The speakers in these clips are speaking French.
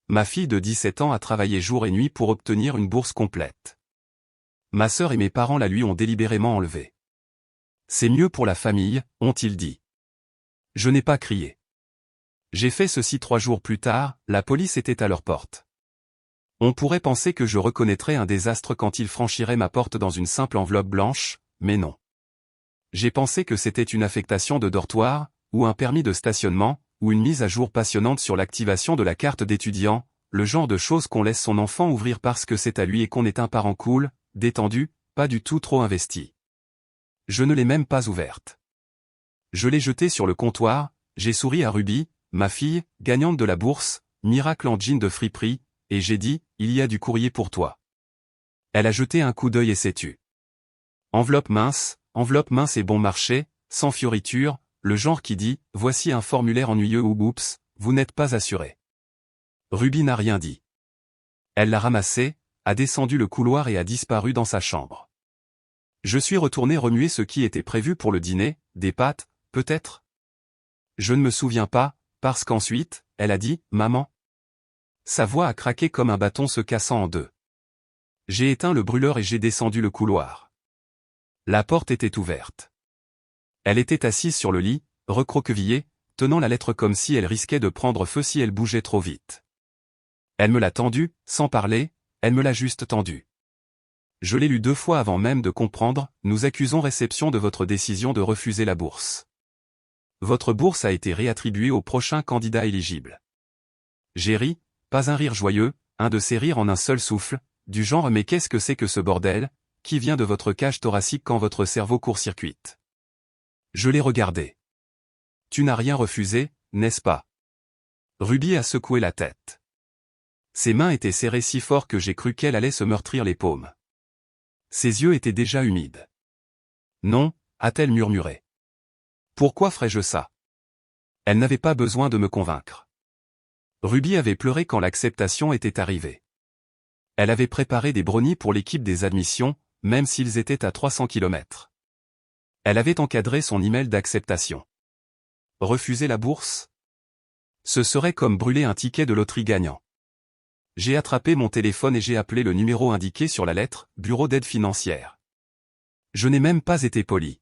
Ma fille de 17 ans a travaillé jour et nuit pour obtenir une bourse complète. Ma sœur et mes parents la lui ont délibérément enlevée. C'est mieux pour la famille, ont-ils dit. Je n'ai pas crié. J'ai fait ceci 3 jours plus tard, la police était à leur porte. On pourrait penser que je reconnaîtrais un désastre quand ils franchiraient ma porte dans une simple enveloppe blanche, mais non. J'ai pensé que c'était une affectation de dortoir, ou un permis de stationnement, ou une mise à jour passionnante sur l'activation de la carte d'étudiant, le genre de choses qu'on laisse son enfant ouvrir parce que c'est à lui et qu'on est un parent cool, détendu, pas du tout trop investi. Je ne l'ai même pas ouverte. Je l'ai jetée sur le comptoir, j'ai souri à Ruby, ma fille, gagnante de la bourse, miracle en jean de friperie, et j'ai dit, il y a du courrier pour toi. Elle a jeté un coup d'œil et s'est tue. Enveloppe mince et bon marché, sans fioriture, le genre qui dit, voici un formulaire ennuyeux ou oups, vous n'êtes pas assuré. Ruby n'a rien dit. Elle l'a ramassé, a descendu le couloir et a disparu dans sa chambre. Je suis retourné remuer ce qui était prévu pour le dîner, des pâtes, peut-être? Je ne me souviens pas, parce qu'ensuite, elle a dit, maman. Sa voix a craqué comme un bâton se cassant en deux. J'ai éteint le brûleur et j'ai descendu le couloir. La porte était ouverte. Elle était assise sur le lit, recroquevillée, tenant la lettre comme si elle risquait de prendre feu si elle bougeait trop vite. Elle me l'a tendue, sans parler, elle me l'a juste tendue. Je l'ai lu 2 fois avant même de comprendre, nous accusons réception de votre décision de refuser la bourse. Votre bourse a été réattribuée au prochain candidat éligible. J'ai ri, pas un rire joyeux, un de ces rires en un seul souffle, du genre mais qu'est-ce que c'est que ce bordel, qui vient de votre cage thoracique quand votre cerveau court-circuite. Je l'ai regardé. Tu n'as rien refusé, n'est-ce pas? Ruby a secoué la tête. Ses mains étaient serrées si fort que j'ai cru qu'elle allait se meurtrir les paumes. Ses yeux étaient déjà humides. Non, a-t-elle murmuré. Pourquoi ferais-je ça? Elle n'avait pas besoin de me convaincre. Ruby avait pleuré quand l'acceptation était arrivée. Elle avait préparé des brownies pour l'équipe des admissions, même s'ils étaient à 300 km. Elle avait encadré son email d'acceptation. Refuser la bourse? Ce serait comme brûler un ticket de loterie gagnant. J'ai attrapé mon téléphone et j'ai appelé le numéro indiqué sur la lettre, Bureau d'aide financière. Je n'ai même pas été poli.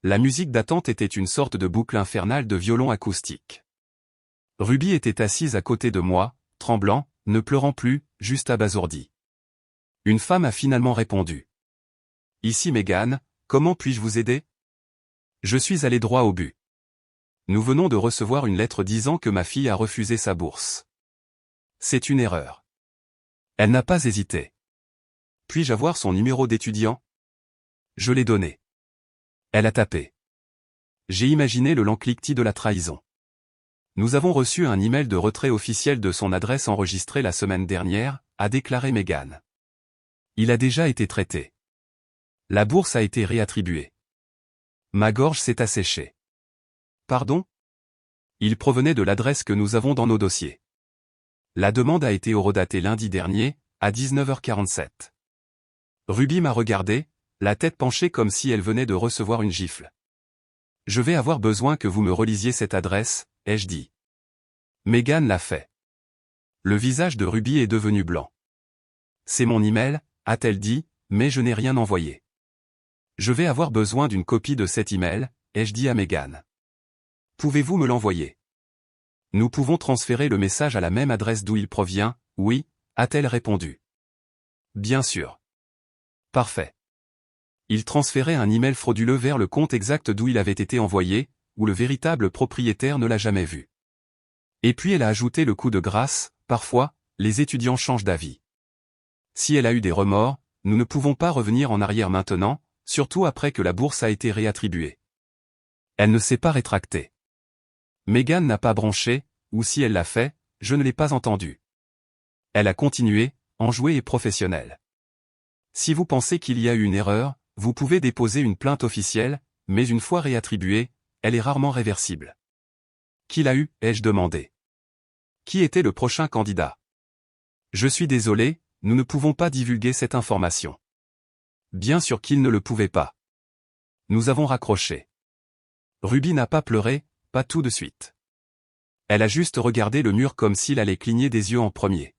La musique d'attente était une sorte de boucle infernale de violon acoustique. Ruby était assise à côté de moi, tremblant, ne pleurant plus, juste abasourdie. Une femme a finalement répondu. Ici Megan, comment puis-je vous aider? Je suis allé droit au but. Nous venons de recevoir une lettre disant que ma fille a refusé sa bourse. C'est une erreur. Elle n'a pas hésité. Puis-je avoir son numéro d'étudiant? Je l'ai donné. Elle a tapé. J'ai imaginé le lent cliquetis de la trahison. Nous avons reçu un email de retrait officiel de son adresse enregistrée la semaine dernière, a déclaré Megan. Il a déjà été traité. La bourse a été réattribuée. Ma gorge s'est asséchée. Pardon? Il provenait de l'adresse que nous avons dans nos dossiers. La demande a été horodatée lundi dernier, à 19h47. Ruby m'a regardé, la tête penchée comme si elle venait de recevoir une gifle. Je vais avoir besoin que vous me relisiez cette adresse, ai-je dit. Megan l'a fait. Le visage de Ruby est devenu blanc. C'est mon email, a-t-elle dit, mais je n'ai rien envoyé. Je vais avoir besoin d'une copie de cet email, ai-je dit à Megan. Pouvez-vous me l'envoyer? Nous pouvons transférer le message à la même adresse d'où il provient, oui, a-t-elle répondu. Bien sûr. Parfait. Il transférait un email frauduleux vers le compte exact d'où il avait été envoyé, où le véritable propriétaire ne l'a jamais vu. Et puis elle a ajouté le coup de grâce, parfois, les étudiants changent d'avis. Si elle a eu des remords, nous ne pouvons pas revenir en arrière maintenant, surtout après que la bourse a été réattribuée. Elle ne s'est pas rétractée. Megan n'a pas bronché, ou si elle l'a fait, je ne l'ai pas entendu. Elle a continué, enjouée et professionnelle. Si vous pensez qu'il y a eu une erreur, vous pouvez déposer une plainte officielle, mais une fois réattribuée, elle est rarement réversible. Qui l'a eu, ai-je demandé. Qui était le prochain candidat? Je suis désolé, nous ne pouvons pas divulguer cette information. Bien sûr qu'il ne le pouvait pas. Nous avons raccroché. Ruby n'a pas pleuré, pas tout de suite. Elle a juste regardé le mur comme s'il allait cligner des yeux en premier.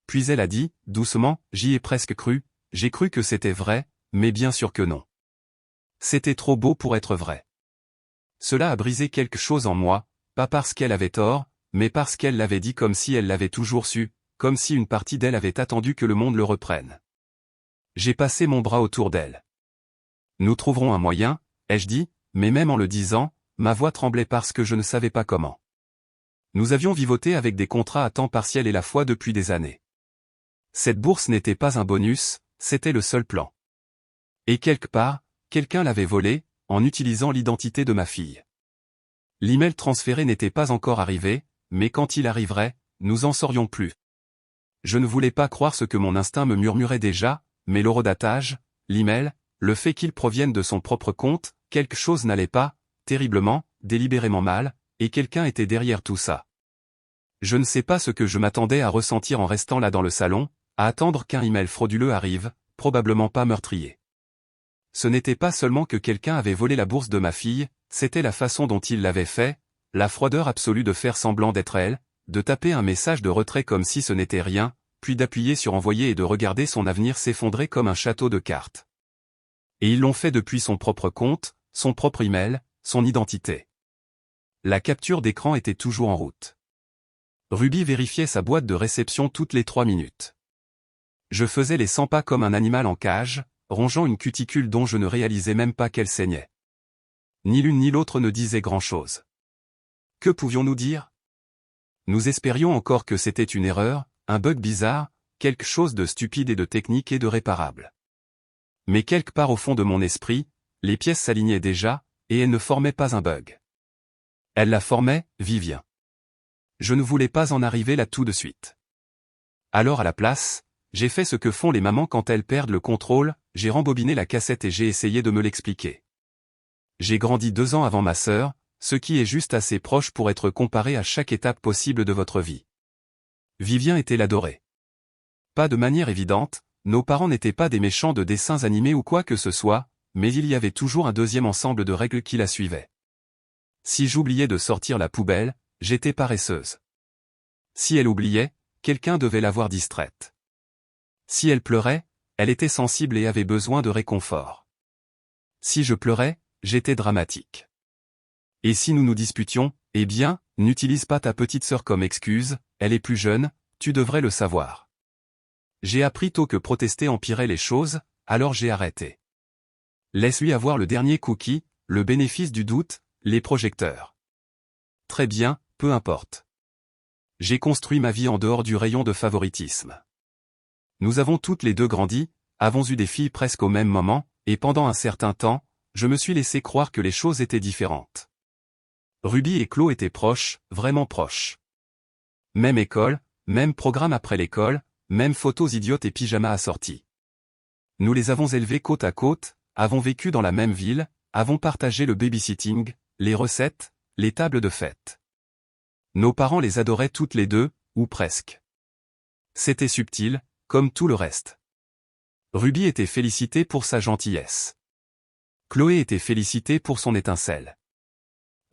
Puis elle a dit, doucement, j'y ai presque cru, j'ai cru que c'était vrai, mais bien sûr que non. C'était trop beau pour être vrai. Cela a brisé quelque chose en moi, pas parce qu'elle avait tort, mais parce qu'elle l'avait dit comme si elle l'avait toujours su, comme si une partie d'elle avait attendu que le monde le reprenne. J'ai passé mon bras autour d'elle. Nous trouverons un moyen, ai-je dit, mais même en le disant, ma voix tremblait parce que je ne savais pas comment. Nous avions vivoté avec des contrats à temps partiel et la foi depuis des années. Cette bourse n'était pas un bonus, c'était le seul plan. Et quelque part, quelqu'un l'avait volé, en utilisant l'identité de ma fille. L'email transféré n'était pas encore arrivé, mais quand il arriverait, nous en saurions plus. Je ne voulais pas croire ce que mon instinct me murmurait déjà, mais l'horodatage, l'email, le fait qu'il provienne de son propre compte, quelque chose n'allait pas, terriblement, délibérément mal, et quelqu'un était derrière tout ça. Je ne sais pas ce que je m'attendais à ressentir en restant là dans le salon, à attendre qu'un email frauduleux arrive, probablement pas meurtrier. Ce n'était pas seulement que quelqu'un avait volé la bourse de ma fille, c'était la façon dont il l'avait fait, la froideur absolue de faire semblant d'être elle, de taper un message de retrait comme si ce n'était rien, puis d'appuyer sur envoyer et de regarder son avenir s'effondrer comme un château de cartes. Et ils l'ont fait depuis son propre compte, son propre email, son identité. La capture d'écran était toujours en route. Ruby vérifiait sa boîte de réception toutes les 3 minutes. Je faisais les 100 pas comme un animal en cage, rongeant une cuticule dont je ne réalisais même pas qu'elle saignait. Ni l'une ni l'autre ne disait grand-chose. Que pouvions-nous dire? Nous espérions encore que c'était une erreur, un bug bizarre, quelque chose de stupide et de technique et de réparable. Mais quelque part au fond de mon esprit, les pièces s'alignaient déjà, et elles ne formaient pas un bug. Elles la formaient, Vivien. Je ne voulais pas en arriver là tout de suite. Alors à la place, j'ai fait ce que font les mamans quand elles perdent le contrôle, j'ai rembobiné la cassette et j'ai essayé de me l'expliquer. J'ai grandi 2 ans avant ma sœur, ce qui est juste assez proche pour être comparé à chaque étape possible de votre vie. Vivien était l'adoré. Pas de manière évidente, nos parents n'étaient pas des méchants de dessins animés ou quoi que ce soit, mais il y avait toujours un deuxième ensemble de règles qui la suivaient. Si j'oubliais de sortir la poubelle, j'étais paresseuse. Si elle oubliait, quelqu'un devait l'avoir distraite. Si elle pleurait, elle était sensible et avait besoin de réconfort. Si je pleurais, j'étais dramatique. Et si nous nous disputions, eh bien, n'utilise pas ta petite sœur comme excuse, elle est plus jeune, tu devrais le savoir. J'ai appris tôt que protester empirait les choses, alors j'ai arrêté. Laisse-lui avoir le dernier cookie, le bénéfice du doute, les projecteurs. Très bien, peu importe. J'ai construit ma vie en dehors du rayon de favoritisme. Nous avons toutes les deux grandi, avons eu des filles presque au même moment, et pendant un certain temps, je me suis laissé croire que les choses étaient différentes. Ruby et Chloé étaient proches, vraiment proches. Même école, même programme après l'école, même photos idiotes et pyjamas assortis. Nous les avons élevées côte à côte, avons vécu dans la même ville, avons partagé le babysitting, les recettes, les tables de fête. Nos parents les adoraient toutes les deux, ou presque. C'était subtil, comme tout le reste. Ruby était félicitée pour sa gentillesse. Chloé était félicitée pour son étincelle.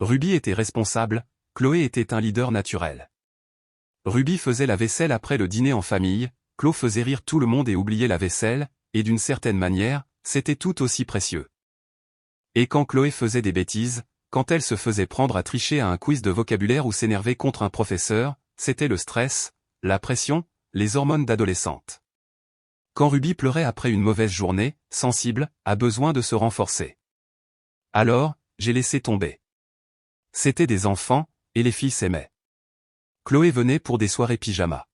Ruby était responsable, Chloé était un leader naturel. Ruby faisait la vaisselle après le dîner en famille, Chloé faisait rire tout le monde et oubliait la vaisselle, et d'une certaine manière, c'était tout aussi précieux. Et quand Chloé faisait des bêtises, quand elle se faisait prendre à tricher à un quiz de vocabulaire ou s'énerver contre un professeur, c'était le stress, la pression, les hormones d'adolescente. Quand Ruby pleurait après une mauvaise journée, sensible, a besoin de se renforcer. Alors, j'ai laissé tomber. C'étaient des enfants, et les filles s'aimaient. Chloé venait pour des soirées pyjama.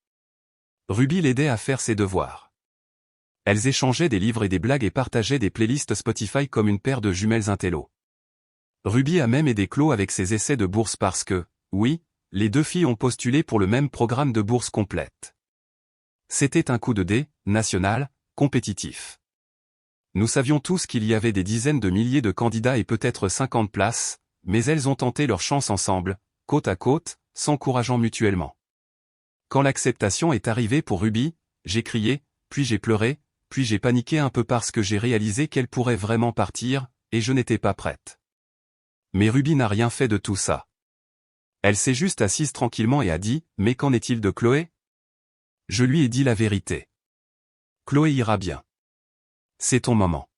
Ruby l'aidait à faire ses devoirs. Elles échangeaient des livres et des blagues et partageaient des playlists Spotify comme une paire de jumelles intello. Ruby a même aidé Chloé avec ses essais de bourse parce que, oui, les deux filles ont postulé pour le même programme de bourse complète. C'était un coup de dé, national, compétitif. Nous savions tous qu'il y avait des dizaines de milliers de candidats et peut-être 50 places, mais elles ont tenté leur chance ensemble, côte à côte, s'encourageant mutuellement. Quand l'acceptation est arrivée pour Ruby, j'ai crié, puis j'ai pleuré, puis j'ai paniqué un peu parce que j'ai réalisé qu'elle pourrait vraiment partir, et je n'étais pas prête. Mais Ruby n'a rien fait de tout ça. Elle s'est juste assise tranquillement et a dit « Mais qu'en est-il de Chloé ?» Je lui ai dit la vérité. Chloé ira bien. C'est ton moment.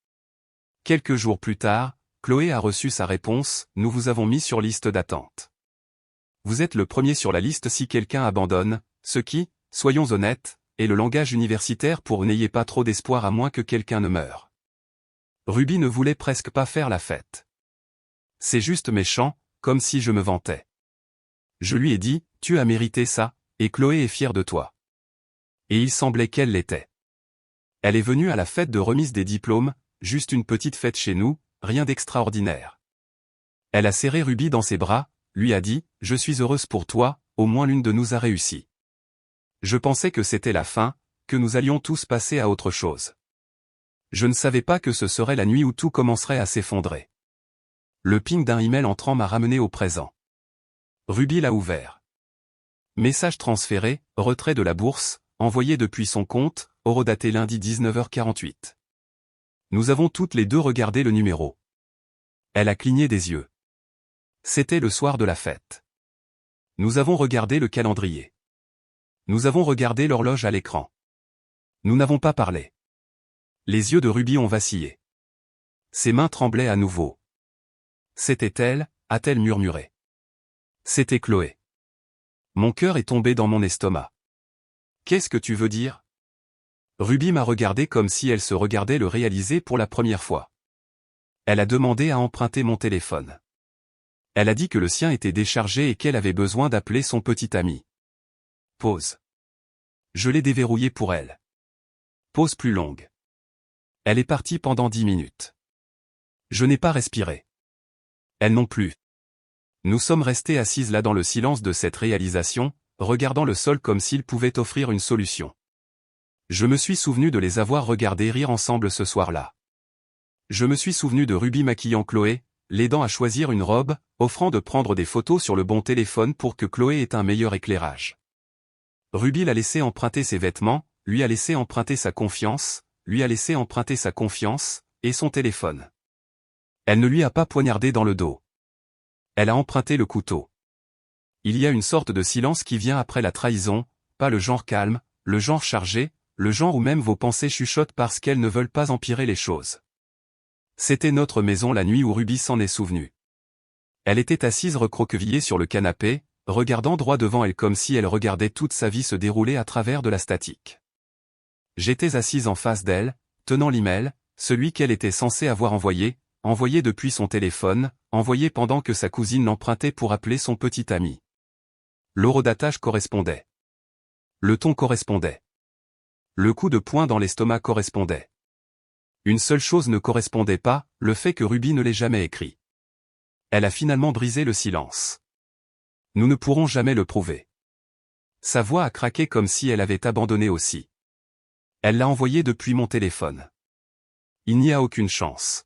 Quelques jours plus tard, Chloé a reçu sa réponse, nous vous avons mis sur liste d'attente. Vous êtes le premier sur la liste si quelqu'un abandonne, ce qui, soyons honnêtes, est le langage universitaire pour n'ayez pas trop d'espoir à moins que quelqu'un ne meure. Ruby ne voulait presque pas faire la fête. C'est juste méchant, comme si je me vantais. Je lui ai dit, tu as mérité ça, et Chloé est fière de toi. Et il semblait qu'elle l'était. Elle est venue à la fête de remise des diplômes, juste une petite fête chez nous, rien d'extraordinaire. Elle a serré Ruby dans ses bras, lui a dit, je suis heureuse pour toi, au moins l'une de nous a réussi. Je pensais que c'était la fin, que nous allions tous passer à autre chose. Je ne savais pas que ce serait la nuit où tout commencerait à s'effondrer. Le ping d'un email entrant m'a ramené au présent. Ruby l'a ouvert. Message transféré, retrait de la bourse, envoyé depuis son compte, horodaté lundi 19h48. Nous avons toutes les deux regardé le numéro. Elle a cligné des yeux. C'était le soir de la fête. Nous avons regardé le calendrier. Nous avons regardé l'horloge à l'écran. Nous n'avons pas parlé. Les yeux de Ruby ont vacillé. Ses mains tremblaient à nouveau. C'était elle, a-t-elle murmuré. C'était Chloé. Mon cœur est tombé dans mon estomac. Qu'est-ce que tu veux dire? Ruby m'a regardé comme si elle se regardait le réaliser pour la première fois. Elle a demandé à emprunter mon téléphone. Elle a dit que le sien était déchargé et qu'elle avait besoin d'appeler son petit ami. Pause. Je l'ai déverrouillé pour elle. Pause plus longue. Elle est partie pendant 10 minutes. Je n'ai pas respiré. Elle non plus. Nous sommes restés assises là dans le silence de cette réalisation, regardant le sol comme s'il pouvait offrir une solution. Je me suis souvenu de les avoir regardés rire ensemble ce soir-là. Je me suis souvenu de Ruby maquillant Chloé, l'aidant à choisir une robe, offrant de prendre des photos sur le bon téléphone pour que Chloé ait un meilleur éclairage. Ruby l'a laissé emprunter ses vêtements, lui a laissé emprunter sa confiance, lui a laissé emprunter sa confiance, et son téléphone. Elle ne lui a pas poignardé dans le dos. Elle a emprunté le couteau. Il y a une sorte de silence qui vient après la trahison, pas le genre calme, le genre chargé, le genre où même vos pensées chuchotent parce qu'elles ne veulent pas empirer les choses. C'était notre maison la nuit où Ruby s'en est souvenue. Elle était assise recroquevillée sur le canapé, regardant droit devant elle comme si elle regardait toute sa vie se dérouler à travers de la statique. J'étais assise en face d'elle, tenant l'email, celui qu'elle était censée avoir envoyé depuis son téléphone, envoyé pendant que sa cousine l'empruntait pour appeler son petit ami. L'horodatage correspondait. Le ton correspondait. Le coup de poing dans l'estomac correspondait. Une seule chose ne correspondait pas, le fait que Ruby ne l'ait jamais écrit. Elle a finalement brisé le silence. Nous ne pourrons jamais le prouver. Sa voix a craqué comme si elle avait abandonné aussi. Elle l'a envoyé depuis mon téléphone. Il n'y a aucune chance.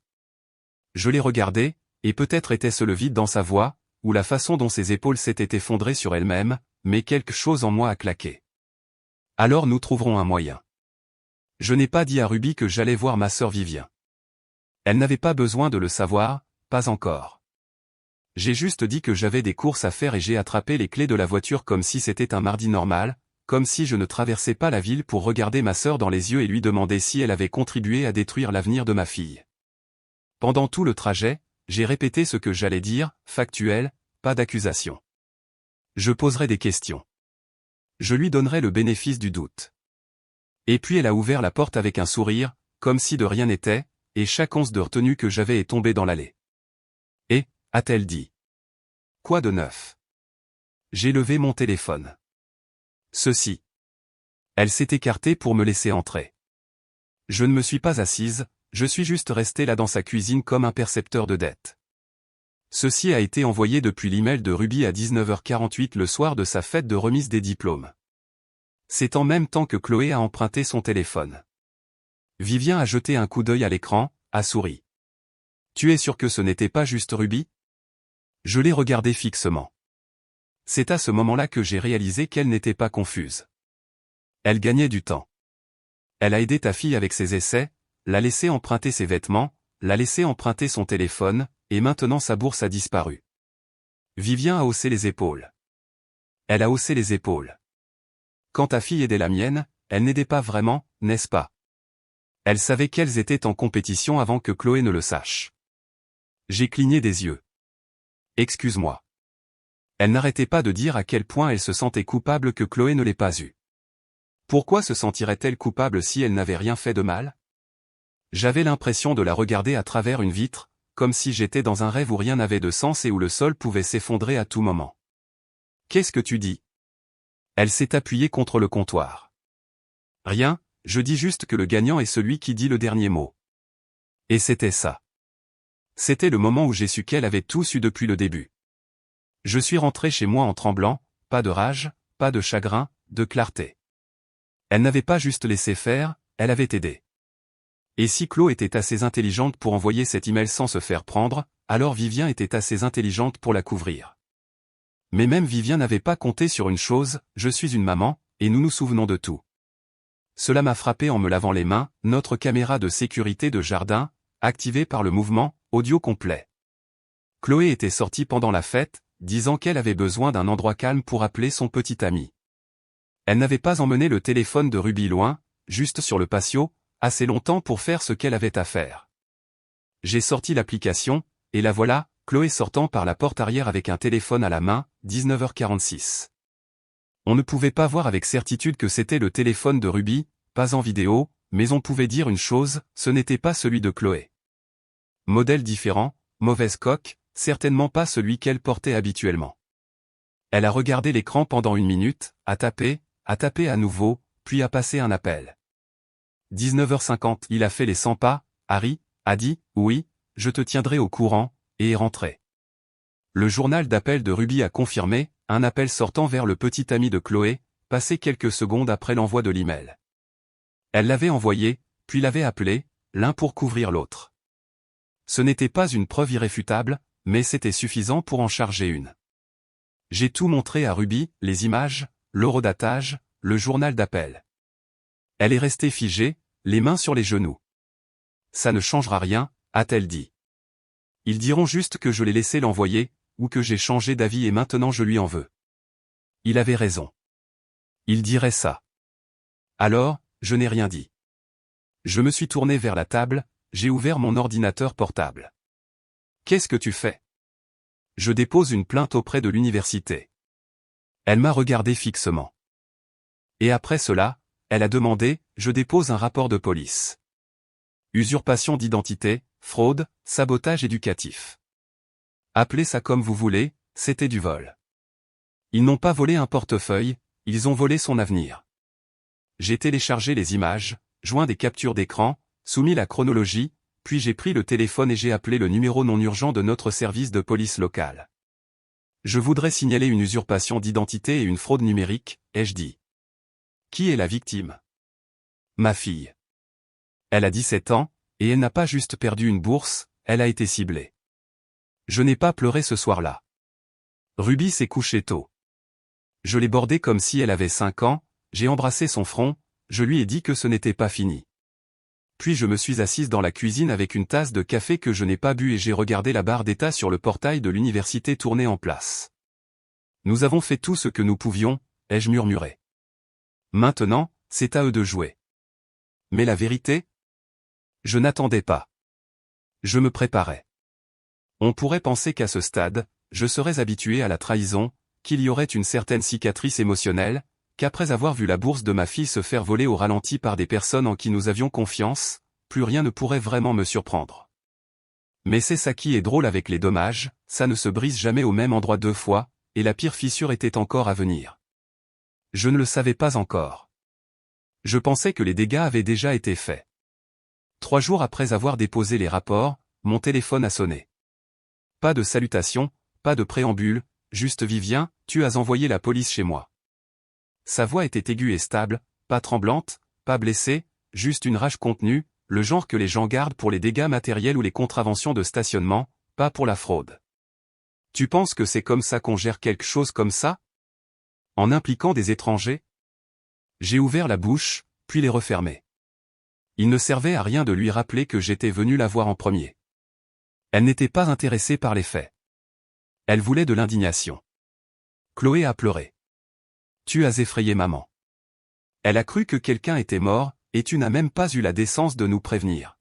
Je l'ai regardé, et peut-être était-ce le vide dans sa voix, ou la façon dont ses épaules s'étaient effondrées sur elles-mêmes, mais quelque chose en moi a claqué. Alors nous trouverons un moyen. Je n'ai pas dit à Ruby que j'allais voir ma sœur Vivien. Elle n'avait pas besoin de le savoir, pas encore. J'ai juste dit que j'avais des courses à faire et j'ai attrapé les clés de la voiture comme si c'était un mardi normal, comme si je ne traversais pas la ville pour regarder ma sœur dans les yeux et lui demander si elle avait contribué à détruire l'avenir de ma fille. Pendant tout le trajet, j'ai répété ce que j'allais dire, factuel, pas d'accusation. Je poserai des questions. Je lui donnerai le bénéfice du doute. Et puis elle a ouvert la porte avec un sourire, comme si de rien n'était, et chaque once de retenue que j'avais est tombée dans l'allée. Et, a-t-elle dit. Quoi de neuf? J'ai levé mon téléphone. Ceci. Elle s'est écartée pour me laisser entrer. Je ne me suis pas assise, je suis juste restée là dans sa cuisine comme un percepteur de dettes. Ceci a été envoyé depuis l'email de Ruby à 19h48 le soir de sa fête de remise des diplômes. C'est en même temps que Chloé a emprunté son téléphone. Vivien a jeté un coup d'œil à l'écran, a souri. Tu es sûr que ce n'était pas juste Ruby? Je l'ai regardé fixement. C'est à ce moment-là que j'ai réalisé qu'elle n'était pas confuse. Elle gagnait du temps. Elle a aidé ta fille avec ses essais, l'a laissé emprunter ses vêtements, l'a laissé emprunter son téléphone, et maintenant sa bourse a disparu. Vivien a haussé les épaules. Elle a haussé les épaules. Quand ta fille aidait la mienne, elle n'aidait pas vraiment, n'est-ce pas? Elle savait qu'elles étaient en compétition avant que Chloé ne le sache. J'ai cligné des yeux. Excuse-moi. Elle n'arrêtait pas de dire à quel point elle se sentait coupable que Chloé ne l'ait pas eue. Pourquoi se sentirait-elle coupable si elle n'avait rien fait de mal? J'avais l'impression de la regarder à travers une vitre, comme si j'étais dans un rêve où rien n'avait de sens et où le sol pouvait s'effondrer à tout moment. Qu'est-ce que tu dis? Elle s'est appuyée contre le comptoir. Rien, je dis juste que le gagnant est celui qui dit le dernier mot. Et c'était ça. C'était le moment où j'ai su qu'elle avait tout su depuis le début. Je suis rentré chez moi en tremblant, pas de rage, pas de chagrin, de clarté. Elle n'avait pas juste laissé faire, elle avait aidé. Et si Chloé était assez intelligente pour envoyer cet email sans se faire prendre, alors Vivien était assez intelligente pour la couvrir. Mais même Vivien n'avait pas compté sur une chose, je suis une maman, et nous nous souvenons de tout. Cela m'a frappé en me lavant les mains, notre caméra de sécurité de jardin, activée par le mouvement, audio complet. Chloé était sortie pendant la fête, disant qu'elle avait besoin d'un endroit calme pour appeler son petit ami. Elle n'avait pas emmené le téléphone de Ruby loin, juste sur le patio, assez longtemps pour faire ce qu'elle avait à faire. J'ai sorti l'application, et la voilà, Chloé sortant par la porte arrière avec un téléphone à la main, 19h46. On ne pouvait pas voir avec certitude que c'était le téléphone de Ruby, pas en vidéo, mais on pouvait dire une chose, ce n'était pas celui de Chloé. Modèle différent, mauvaise coque, certainement pas celui qu'elle portait habituellement. Elle a regardé l'écran pendant 1 minute, a tapé à nouveau, puis a passé un appel. 19h50, il a fait les 100 pas, Harry a dit, oui, je te tiendrai au courant, et est rentré. Le journal d'appel de Ruby a confirmé, un appel sortant vers le petit ami de Chloé, passé quelques secondes après l'envoi de l'email. Elle l'avait envoyé, puis l'avait appelé, l'un pour couvrir l'autre. Ce n'était pas une preuve irréfutable, mais c'était suffisant pour en charger une. J'ai tout montré à Ruby, les images, l'horodatage, le journal d'appel. Elle est restée figée, les mains sur les genoux. Ça ne changera rien, a-t-elle dit. Ils diront juste que je l'ai laissé l'envoyer, ou que j'ai changé d'avis et maintenant je lui en veux. Il avait raison. Il dirait ça. Alors, je n'ai rien dit. Je me suis tourné vers la table, j'ai ouvert mon ordinateur portable. Qu'est-ce que tu fais? Je dépose une plainte auprès de l'université. Elle m'a regardé fixement. Et après cela, elle a demandé, je dépose un rapport de police. Usurpation d'identité, fraude, sabotage éducatif. Appelez ça comme vous voulez, c'était du vol. Ils n'ont pas volé un portefeuille, ils ont volé son avenir. J'ai téléchargé les images, joint des captures d'écran, soumis la chronologie, puis j'ai pris le téléphone et j'ai appelé le numéro non urgent de notre service de police local. Je voudrais signaler une usurpation d'identité et une fraude numérique, ai-je dit. Qui est la victime? Ma fille. Elle a 17 ans, et elle n'a pas juste perdu une bourse, elle a été ciblée. Je n'ai pas pleuré ce soir-là. Ruby s'est couchée tôt. Je l'ai bordée comme si elle avait 5 ans, j'ai embrassé son front, je lui ai dit que ce n'était pas fini. Puis je me suis assise dans la cuisine avec une tasse de café que je n'ai pas bu et j'ai regardé la barre d'état sur le portail de l'université tourner en place. Nous avons fait tout ce que nous pouvions, ai-je murmuré. Maintenant, c'est à eux de jouer. Mais la vérité? Je n'attendais pas. Je me préparais. On pourrait penser qu'à ce stade, je serais habitué à la trahison, qu'il y aurait une certaine cicatrice émotionnelle, qu'après avoir vu la bourse de ma fille se faire voler au ralenti par des personnes en qui nous avions confiance, plus rien ne pourrait vraiment me surprendre. Mais c'est ça qui est drôle avec les dommages, ça ne se brise jamais au même endroit 2 fois, et la pire fissure était encore à venir. Je ne le savais pas encore. Je pensais que les dégâts avaient déjà été faits. 3 jours après avoir déposé les rapports, mon téléphone a sonné. Pas de salutation, pas de préambule, juste Vivien, tu as envoyé la police chez moi. Sa voix était aiguë et stable, pas tremblante, pas blessée, juste une rage contenue, le genre que les gens gardent pour les dégâts matériels ou les contraventions de stationnement, pas pour la fraude. Tu penses que c'est comme ça qu'on gère quelque chose comme ça? En impliquant des étrangers? J'ai ouvert la bouche, puis les refermé. Il ne servait à rien de lui rappeler que j'étais venu la voir en premier. Elle n'était pas intéressée par les faits. Elle voulait de l'indignation. Chloé a pleuré. Tu as effrayé maman. Elle a cru que quelqu'un était mort, et tu n'as même pas eu la décence de nous prévenir.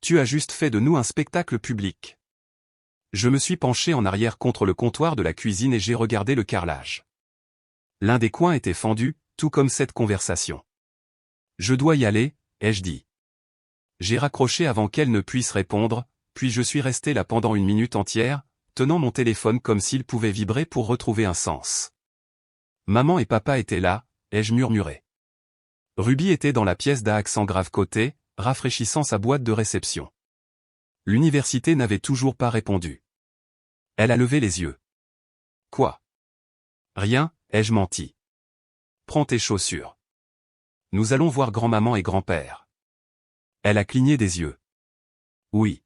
Tu as juste fait de nous un spectacle public. Je me suis penché en arrière contre le comptoir de la cuisine et j'ai regardé le carrelage. L'un des coins était fendu, tout comme cette conversation. Je dois y aller, ai-je dit. J'ai raccroché avant qu'elle ne puisse répondre, puis je suis resté là pendant une minute entière, tenant mon téléphone comme s'il pouvait vibrer pour retrouver un sens. Maman et papa étaient là, ai-je murmuré. Ruby était dans la pièce d'à accent grave côté, rafraîchissant sa boîte de réception. L'université n'avait toujours pas répondu. Elle a levé les yeux. Quoi? Rien, ai-je menti. Prends tes chaussures. Nous allons voir grand-maman et grand-père. Elle a cligné des yeux. Oui.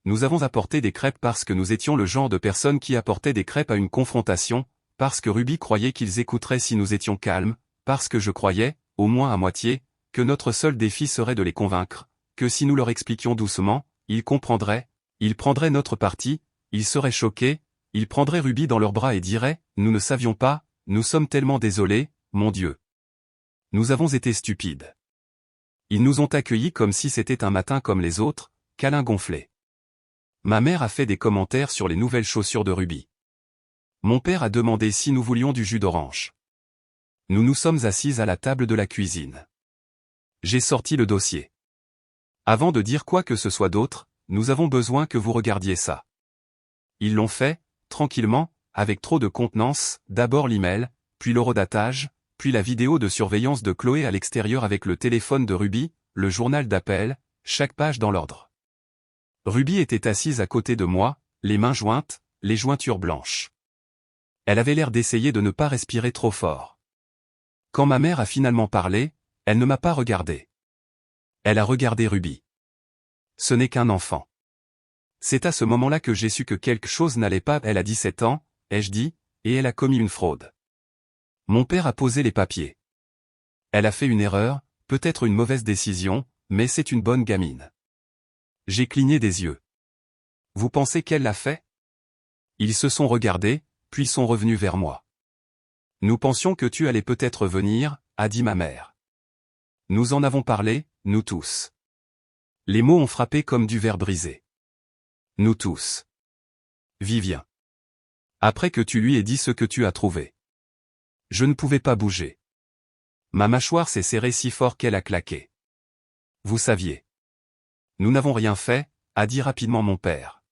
Nous avons apporté des crêpes parce que nous étions le genre de personnes qui apportaient des crêpes à une confrontation, parce que Ruby croyait qu'ils écouteraient si nous étions calmes, parce que je croyais, au moins à moitié, que notre seul défi serait de les convaincre, que si nous leur expliquions doucement, ils comprendraient, ils prendraient notre parti, ils seraient choqués, ils prendraient Ruby dans leurs bras et diraient, nous ne savions pas, nous sommes tellement désolés, mon Dieu. Nous avons été stupides. Ils nous ont accueillis comme si c'était un matin comme les autres, câlin gonflé. Ma mère a fait des commentaires sur les nouvelles chaussures de Ruby. Mon père a demandé si nous voulions du jus d'orange. Nous nous sommes assises à la table de la cuisine. J'ai sorti le dossier. Avant de dire quoi que ce soit d'autre, nous avons besoin que vous regardiez ça. Ils l'ont fait, tranquillement, avec trop de contenance, d'abord l'email, puis l'horodatage, puis la vidéo de surveillance de Chloé à l'extérieur avec le téléphone de Ruby, le journal d'appel, chaque page dans l'ordre. Ruby était assise à côté de moi, les mains jointes, les jointures blanches. Elle avait l'air d'essayer de ne pas respirer trop fort. Quand ma mère a finalement parlé, elle ne m'a pas regardé. Elle a regardé Ruby. Ce n'est qu'un enfant. C'est à ce moment-là que j'ai su que quelque chose n'allait pas. Elle a 17 ans, ai-je dit, et elle a commis une fraude. Mon père a posé les papiers. Elle a fait une erreur, peut-être une mauvaise décision, mais c'est une bonne gamine. J'ai cligné des yeux. Vous pensez qu'elle l'a fait? Ils se sont regardés, puis sont revenus vers moi. Nous pensions que tu allais peut-être venir, a dit ma mère. Nous en avons parlé, nous tous. Les mots ont frappé comme du verre brisé. Nous tous. Vivien. Après que tu lui aies dit ce que tu as trouvé. Je ne pouvais pas bouger. Ma mâchoire s'est serrée si fort qu'elle a claqué. Vous saviez. Nous n'avons rien fait, a dit rapidement mon père.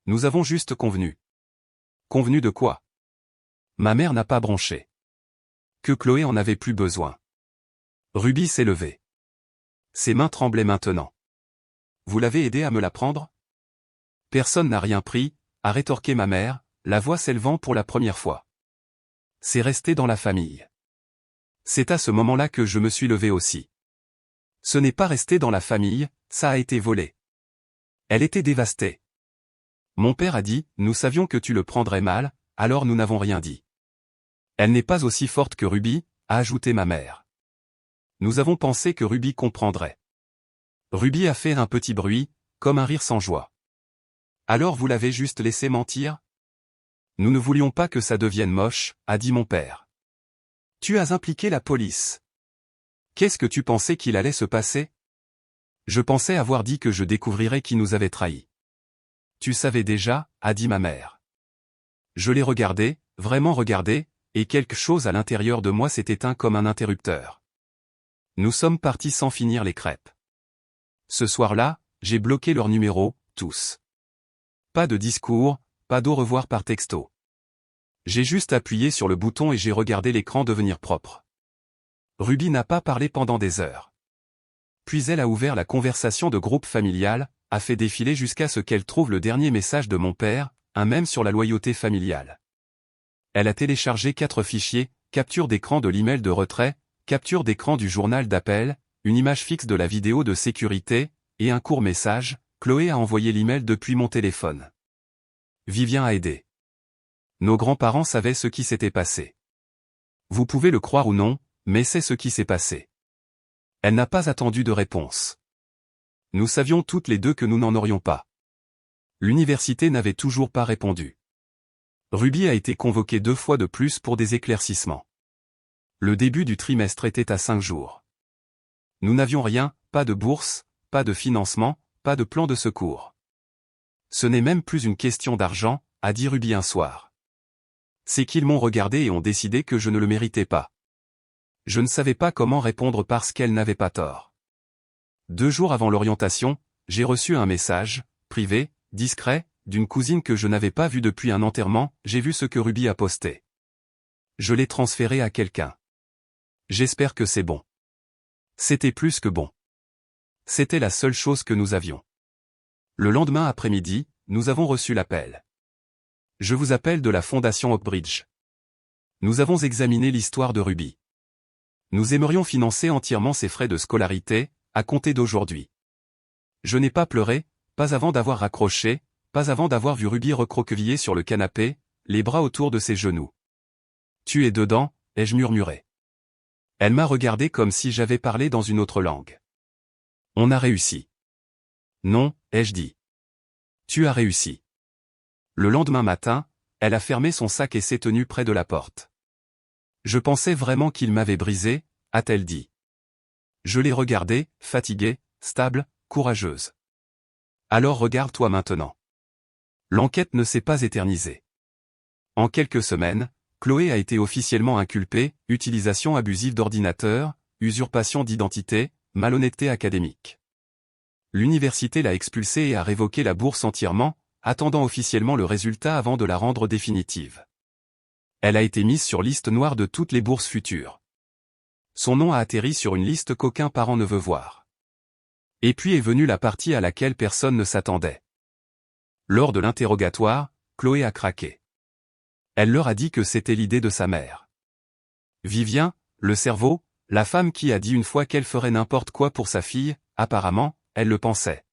Nous avons juste convenu. Convenu de quoi? Ma mère n'a pas bronché. Que Chloé en avait plus besoin. Ruby s'est levée. Ses mains tremblaient maintenant. Vous l'avez aidé à me la prendre? Personne n'a rien pris, a rétorqué ma mère, la voix s'élevant pour la première fois. C'est resté dans la famille. C'est à ce moment-là que je me suis levé aussi. Ce n'est pas resté dans la famille, ça a été volé. Elle était dévastée. Mon père a dit, nous savions que tu le prendrais mal, alors nous n'avons rien dit. Elle n'est pas aussi forte que Ruby, a ajouté ma mère. Nous avons pensé que Ruby comprendrait. Ruby a fait un petit bruit, comme un rire sans joie. Alors vous l'avez juste laissé mentir? Nous ne voulions pas que ça devienne moche, a dit mon père. Tu as impliqué la police. Qu'est-ce que tu pensais qu'il allait se passer? Je pensais avoir dit que je découvrirais qui nous avait trahis. Tu savais déjà, a dit ma mère. Je l'ai regardé, vraiment regardé, et quelque chose à l'intérieur de moi s'est éteint comme un interrupteur. Nous sommes partis sans finir les crêpes. Ce soir-là, j'ai bloqué leur numéro, tous. Pas de discours, pas d'au revoir par texto. J'ai juste appuyé sur le bouton et j'ai regardé l'écran devenir propre. Ruby n'a pas parlé pendant des heures. Puis elle a ouvert la conversation de groupe familial, a fait défiler jusqu'à ce qu'elle trouve le dernier message de mon père, un mème sur la loyauté familiale. Elle a téléchargé 4 fichiers, capture d'écran de l'email de retrait, capture d'écran du journal d'appel, une image fixe de la vidéo de sécurité, et un court message, Chloé a envoyé l'email depuis mon téléphone. Vivien a aidé. Nos grands-parents savaient ce qui s'était passé. Vous pouvez le croire ou non, mais c'est ce qui s'est passé. Elle n'a pas attendu de réponse. Nous savions toutes les deux que nous n'en aurions pas. L'université n'avait toujours pas répondu. Ruby a été convoquée 2 fois de plus pour des éclaircissements. Le début du trimestre était à 5 jours. Nous n'avions rien, pas de bourse, pas de financement, pas de plan de secours. Ce n'est même plus une question d'argent, a dit Ruby un soir. C'est qu'ils m'ont regardé et ont décidé que je ne le méritais pas. Je ne savais pas comment répondre parce qu'elle n'avait pas tort. 2 jours avant l'orientation, j'ai reçu un message, privé, discret, d'une cousine que je n'avais pas vue depuis un enterrement. J'ai vu ce que Ruby a posté. Je l'ai transféré à quelqu'un. J'espère que c'est bon. C'était plus que bon. C'était la seule chose que nous avions. Le lendemain après-midi, nous avons reçu l'appel. Je vous appelle de la Fondation Oakbridge. Nous avons examiné l'histoire de Ruby. Nous aimerions financer entièrement ses frais de scolarité, à compter d'aujourd'hui. Je n'ai pas pleuré, pas avant d'avoir raccroché, pas avant d'avoir vu Ruby recroquevillée sur le canapé, les bras autour de ses genoux. Tu es dedans, ai-je murmuré. Elle m'a regardé comme si j'avais parlé dans une autre langue. On a réussi. Non, ai-je dit. Tu as réussi. Le lendemain matin, elle a fermé son sac et s'est tenue près de la porte. Je pensais vraiment qu'il m'avait brisé, a-t-elle dit. Je l'ai regardée, fatiguée, stable, courageuse. Alors regarde-toi maintenant. L'enquête ne s'est pas éternisée. En quelques semaines, Chloé a été officiellement inculpée, utilisation abusive d'ordinateur, usurpation d'identité, malhonnêteté académique. L'université l'a expulsée et a révoqué la bourse entièrement, attendant officiellement le résultat avant de la rendre définitive. Elle a été mise sur liste noire de toutes les bourses futures. Son nom a atterri sur une liste qu'aucun parent ne veut voir. Et puis est venue la partie à laquelle personne ne s'attendait. Lors de l'interrogatoire, Chloé a craqué. Elle leur a dit que c'était l'idée de sa mère. Vivien, le cerveau, la femme qui a dit une fois qu'elle ferait n'importe quoi pour sa fille, apparemment, elle le pensait.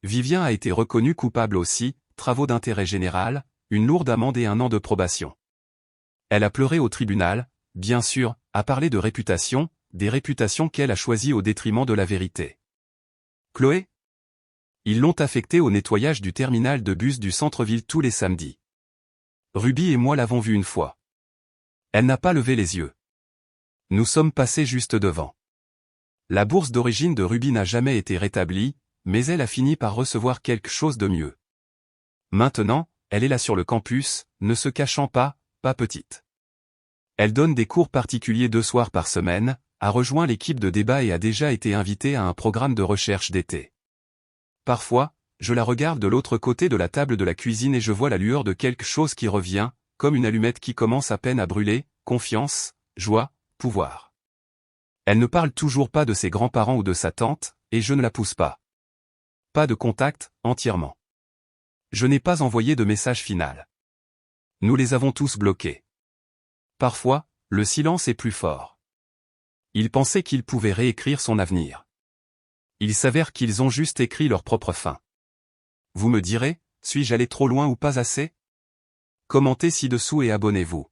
Vivien a été reconnu coupable aussi, travaux d'intérêt général, une lourde amende et 1 an de probation. Elle a pleuré au tribunal, bien sûr, a parlé de réputation, des réputations qu'elle a choisies au détriment de la vérité. Chloé ? Ils l'ont affectée au nettoyage du terminal de bus du centre-ville tous les samedis. Ruby et moi l'avons vue une fois. Elle n'a pas levé les yeux. Nous sommes passés juste devant. La bourse d'origine de Ruby n'a jamais été rétablie, mais elle a fini par recevoir quelque chose de mieux. Maintenant, elle est là sur le campus, ne se cachant pas, pas petite. Elle donne des cours particuliers 2 soirs par semaine, a rejoint l'équipe de débat et a déjà été invitée à un programme de recherche d'été. Parfois, je la regarde de l'autre côté de la table de la cuisine et je vois la lueur de quelque chose qui revient, comme une allumette qui commence à peine à brûler, confiance, joie, pouvoir. Elle ne parle toujours pas de ses grands-parents ou de sa tante, et je ne la pousse pas. Pas de contact, entièrement. Je n'ai pas envoyé de message final. Nous les avons tous bloqués. Parfois, le silence est plus fort. Ils pensaient qu'ils pouvaient réécrire son avenir. Il s'avère qu'ils ont juste écrit leur propre fin. Vous me direz, suis-je allé trop loin ou pas assez ? Commentez ci-dessous et abonnez-vous.